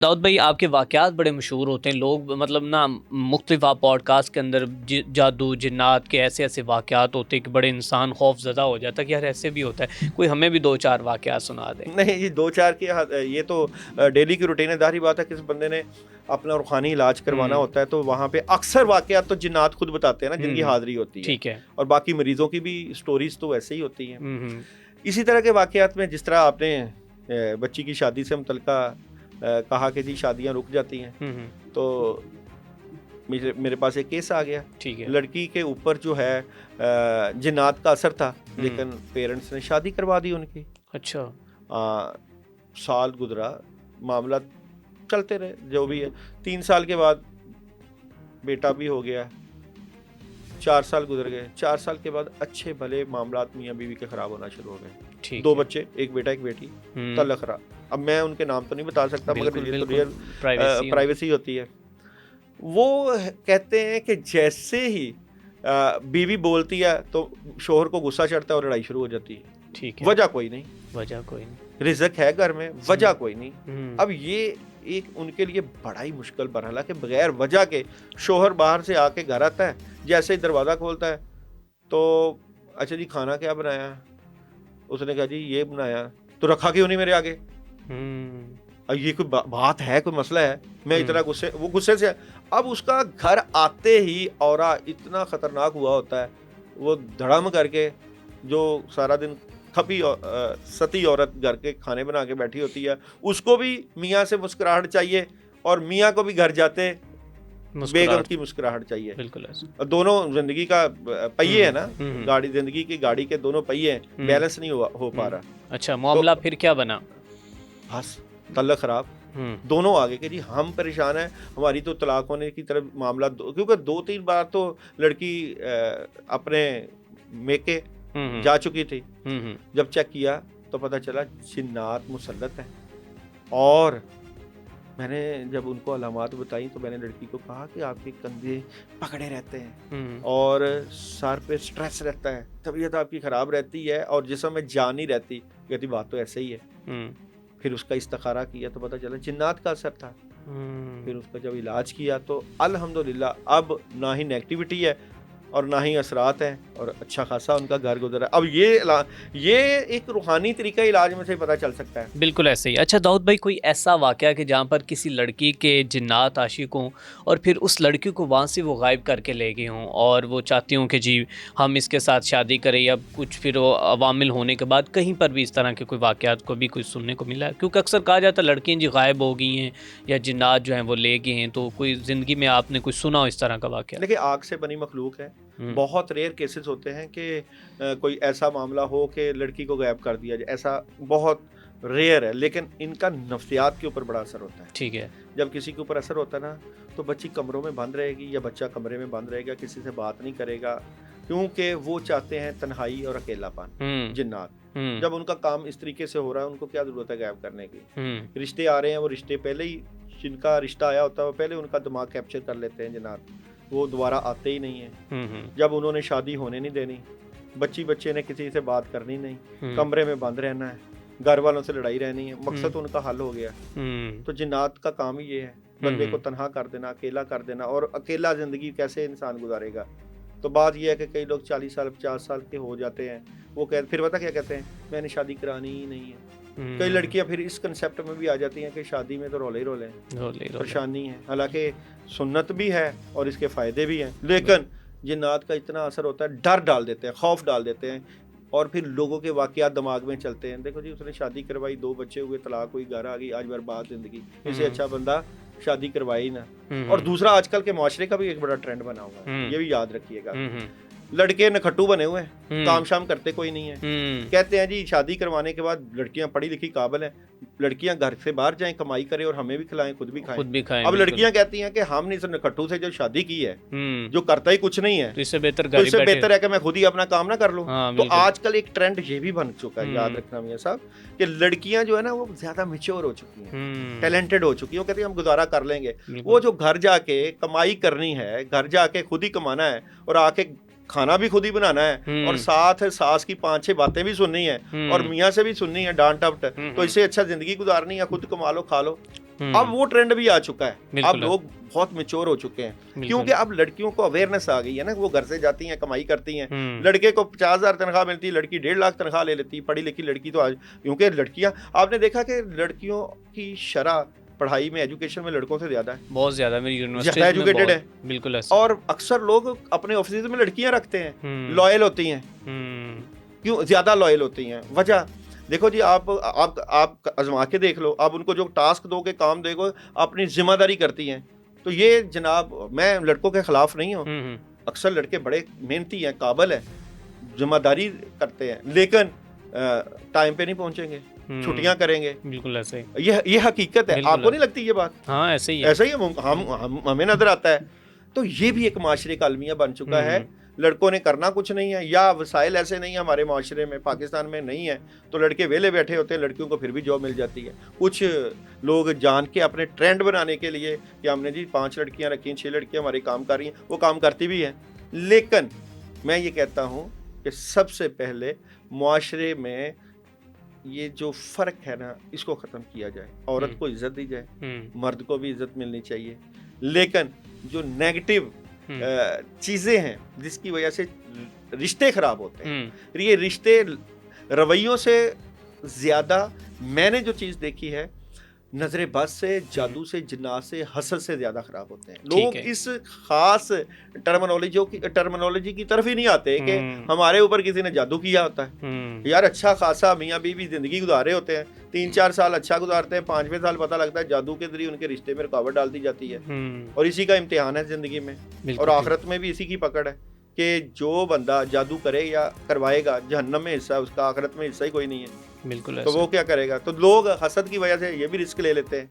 दाऊद भाई, आपके वाक़यात बड़े मशहूर होते हैं। लोग मतलब ना मुख्तलिफ़ आप पॉडकास्ट के अंदर जादू, जिन्नात के ऐसे-ऐसे वाक़यात होते हैं कि बड़े इंसान खौफ़ ज़दा हो जाता है कि यार ऐसे भी होता है। कोई हमें भी 2-4 वाक़यात सुना दे। नहीं, ये 2-4 की ये तो डेली की रूटीन है। ज़ाहिर बात है किसी बंदे ने अपना रूहानी इलाज करवाना होता है तो वहाँ पे अक्सर वाक़यात तो जिन्नात खुद बताते हैं ना, जिनकी हाज़िरी होती है। ठीक है। और बाकी मरीज़ों की भी स्टोरीज़ तो वैसे ही होती हैं। हुँ। इसी तरह के वाक़यात में जिस तरह आपने बच्ची की शादी से मुतल्लिका कहा कि जी शादियाँ रुक जाती हैं, तो मेरे पास एक केस आ गया। ठीक है। लड़की के ऊपर जो है जिन्नात का असर था, लेकिन पेरेंट्स ने शादी करवा दी उनकी। अच्छा। साल गुजरा, मामला चलते रहे, जो भी है। 3 साल के बाद बेटा भी हो गया, 4 साल गुजर गए। 4 साल के बाद अच्छे भले मामलात मियाँ बीवी के ख़राब होना शुरू हो गए। 2 बच्चे, एक बेटा एक बेटी, तल्लक रहा। अब मैं उनके नाम तो नहीं बता सकता, मगर ये तो रियल प्राइवेसी होती है। वो कहते हैं कि जैसे ही बीवी बोलती है तो शोहर को गुस्सा चढ़ता है और लड़ाई शुरू हो जाती है। ठीक है। वजह कोई नहीं, रिज़्क है घर में, वजह कोई नहीं। अब ये एक उनके लिए बड़ा ही मुश्किल मरहला कि बगैर वजह के शोहर बाहर से आके घर आता है, जैसे ही दरवाज़ा खोलता है तो अच्छा जी खाना क्या बनाया? उसने कहा जी ये बनाया। तो रखा क्यों नहीं मेरे आगे? अब ये कोई बात है, कोई मसला है? मैं इतना वो गुस्से से। अब उसका घर आते ही ऑरा इतना खतरनाक हुआ होता है, वो धड़म करके जो सारा दिन खपी सती औरत घर के खाने बना के बैठी होती है, उसको भी मियाँ से मुस्कुराहट चाहिए और मियाँ को भी घर जाते बेगम की मुस्कुराहट चाहिए। बिल्कुल ऐसा। दोनों जिंदगी का पहिए है ना, गाड़ी जिंदगी की गाड़ी के दोनों पहिए हैं, बैलेंस नहीं हो पा रहा। अच्छा, मामला फिर क्या बना? बस तल्लक खराब, दोनों आगे कि जी हम परेशान हैं, हमारी तो तलाक होने की तरफ मामला क्योंकि 2-3 बार तो लड़की अपने मेके जा चुकी थी। जब चेक किया तो पता चला जिन्नात मुसल्लत है। और मैंने जब उनको अलामात बताई तो मैंने लड़की को कहा कि आपके कंधे पकड़े रहते हैं और सर पे स्ट्रेस रहता है, तबीयत आपकी ख़राब रहती है और जिस्म में जान नहीं रहती। कहती बात तो ऐसे ही है। फिर उसका इस्तिखारा किया तो पता चला जिन्नात का असर था। फिर उसका जब इलाज किया तो अल्हम्दुलिल्लाह अब ना ही नेगेटिविटी है और ना ही असरात हैं और अच्छा खासा उनका घर गुजरा। अब ये एक रूहानी तरीका इलाज में से पता चल सकता है। बिल्कुल ऐसे ही। अच्छा दाऊद भाई, कोई ऐसा वाक़या कि जहाँ पर किसी लड़की के जिन्नात आशिक हों और फिर उस लड़की को वहाँ से वो गायब करके ले गए हों और वो चाहती हूँ कि जी हम इसके साथ शादी करें, या कुछ फिर वो अवामिल होने के बाद कहीं पर भी इस तरह के कोई वाक़यात को भी कुछ सुनने को मिला है? क्योंकि अक्सर कहा जाता है लड़कियाँ जी गायब हो गई हैं या जिन्नात जो हैं वो ले गए हैं, तो कोई ज़िंदगी में आपने कुछ सुना हो इस तरह का वाक़या? देखिए आग से बनी मखलूक है। बहुत रेयर केसेस होते हैं कि कोई ऐसा मामला हो कि लड़की को गायब कर दिया जाए, ऐसा बहुत रेयर है। लेकिन इनका नफ्सियात के ऊपर बड़ा असर होता है। ठीक है। जब किसी के ऊपर असर होता है ना, तो बच्ची कमरों में बंद रहेगी या बच्चा कमरे में बंद रहेगा, किसी से बात नहीं करेगा, क्योंकि वो चाहते हैं तन्हाई और अकेलापन। जिन्नात जब उनका काम इस तरीके से हो रहा है, उनको क्या जरूरत है गायब करने की? रिश्ते आ रहे हैं, वो रिश्ते पहले ही, जिनका रिश्ता आया होता है वो पहले उनका दिमाग कैप्चर कर लेते हैं जिन्नात, वो दोबारा आते ही नहीं है। जब उन्होंने शादी होने नहीं देनी, बच्चे ने किसी से बात करनी नहीं, कमरे में बंद रहना है, घर वालों से लड़ाई रहनी है, मकसद उनका हल हो गया। तो जिन्नात का काम ही ये है, बंदे को तन्हा कर देना, अकेला कर देना। और अकेला ज़िंदगी कैसे इंसान गुजारेगा? तो बात यह है कि कई लोग 40 साल 50 साल के हो जाते हैं, वो फिर पता क्या कहते हैं, मैंने शादी करानी ही नहीं है। कई लड़कियां फिर इस कंसेप्ट में भी आ जाती हैं कि शादी में तो रोले ही रोले परेशानी है। हालांकि सुन्नत भी है और इसके फ़ायदे भी हैं, लेकिन जिन्नात का इतना असर होता है, डर डाल देते हैं, खौफ डाल देते हैं और फिर लोगों के वाक़यात दिमाग में चलते हैं। देखो जी उसने शादी करवाई, 2 बच्चे हुए, तलाक हुई, घर आ गई, आज बर्बाद ज़िंदगी। इससे अच्छा बंदा शादी करवाई ना। और दूसरा आजकल के माशरे का भी एक बड़ा ट्रेंड बना हुआ है, ये भी याद रखिएगा। लड़के नखट्टू बने हुए हैं, काम शाम करते कोई नहीं है। कहते हैं जी शादी करवाने के बाद लड़कियां पढ़ी लिखी काबिल हैं, लड़कियां घर से बाहर जाएं, कमाई करें और हमें भी खिलाएं, खुद भी खाएं। अब लड़कियां कहती हैं कि हमने इस नखट्टू से जो शादी की है, जो करता ही कुछ नहीं है, तो इससे बेहतर है कि मैं खुद ही अपना काम ना कर लूं। तो आजकल एक ट्रेंड ये भी बन चुका है, याद रखना मियां साहब, कि लड़कियां जो है ना वो ज्यादा मैच्योर हो चुकी हैं, टैलेंटेड हो चुकी हैं। वो कहती हैं हम गुजारा कर लेंगे। वो जो घर जाके कमाई करनी है, घर जाके खुद ही कमाना है और आके खाना भी खुद ही बनाना है और साथ सास की 5-6 बातें भी सुननी है और मियाँ से भी सुननी है डांट टपट, तो इससे अच्छा जिंदगी गुजारनी है खुद कमा लो खा लो। अब वो ट्रेंड भी आ चुका है, अब बिल्कुल। लोग बहुत मैच्योर हो चुके हैं, क्योंकि अब लड़कियों को अवेयरनेस आ गई है ना, वो घर से जाती हैं, कमाई करती हैं, लड़के को 50,000 तनख्वाह मिलती है, लड़की 1.5 लाख तनख्वाह ले लेती है, पढ़ी लिखी लड़की तो आज, क्योंकि लड़कियां, आपने देखा कि लड़कियों की शरह पढ़ाई में, एजुकेशन में लड़कों से ज्यादा है, बहुत ज्यादा, मेरी यूनिवर्सिटी ज्यादा एजुकेटेड है, बिल्कुल ऐसा। और अक्सर लोग अपने ऑफिस में लड़कियां रखते हैं, लॉयल होती हैं, क्यों ज्यादा लॉयल होती हैं, वजह देखो जी, आप आजमा के देख लो, आप उनको जो टास्क दोगे, काम दोगे, अपनी जिम्मेदारी करती हैं, तो ये जनाब, मैं लड़कों के खिलाफ नहीं हूँ, अक्सर लड़के बड़े मेहनती हैं, काबिल है, जिम्मेदारी करते हैं, लेकिन टाइम पे नहीं पहुंचेंगे, छुट्टियां करेंगे, बिल्कुल ऐसे ये हकीकत है, आपको नहीं लगती ये बात? हाँ, ऐसे ही हमें नजर आता है। तो ये भी एक माशरे का अलमिया बन चुका है, लड़कों ने करना कुछ नहीं है, या वसाइल ऐसे नहीं है हमारे माशरे में, पाकिस्तान में नहीं है, तो लड़के वेले बैठे होते हैं, लड़कियों को फिर भी जॉब मिल जाती है। कुछ लोग जान के अपने ट्रेंड बनाने के लिए कि हमने जी 5 लड़कियां रखी, 6 लड़कियां हमारी काम कर रही हैं, वो काम करती भी हैं, लेकिन मैं ये कहता हूँ कि सबसे पहले माशरे में ये जो फ़र्क है ना, इसको ख़त्म किया जाए, औरत को इज़्ज़त दी जाए, मर्द को भी इज़्ज़त मिलनी चाहिए, लेकिन जो नेगेटिव चीज़ें हैं जिसकी वजह से रिश्ते ख़राब होते हैं, ये रिश्ते रवैयों से ज़्यादा, मैंने जो चीज़ देखी है, नजर बस से, जादू से, जिन्नात से, हसद से ज़्यादा ख़राब होते हैं लोग। इस ख़ास टर्मिनोलॉजी की तरफ ही नहीं आते कि हमारे ऊपर किसी ने जादू किया होता है। यार अच्छा खासा मियाँ बीवी ज़िंदगी गुजारे होते हैं, 3-4 साल अच्छा गुजारते हैं, 5वें साल पता लगता है जादू के जरिए उनके रिश्ते में रुकावट डाल दी जाती है, और इसी का इम्तिहान है ज़िंदगी में, और आखिरत में भी इसी की पकड़ है कि जो बंदा जादू करे या करवाएगा, जहन्नम में हिस्सा, उसका आखिरत में हिस्सा ही कोई नहीं है, बिल्कुल। तो वो क्या करेगा? तो लोग हसद की वजह से ये भी रिस्क ले लेते हैं।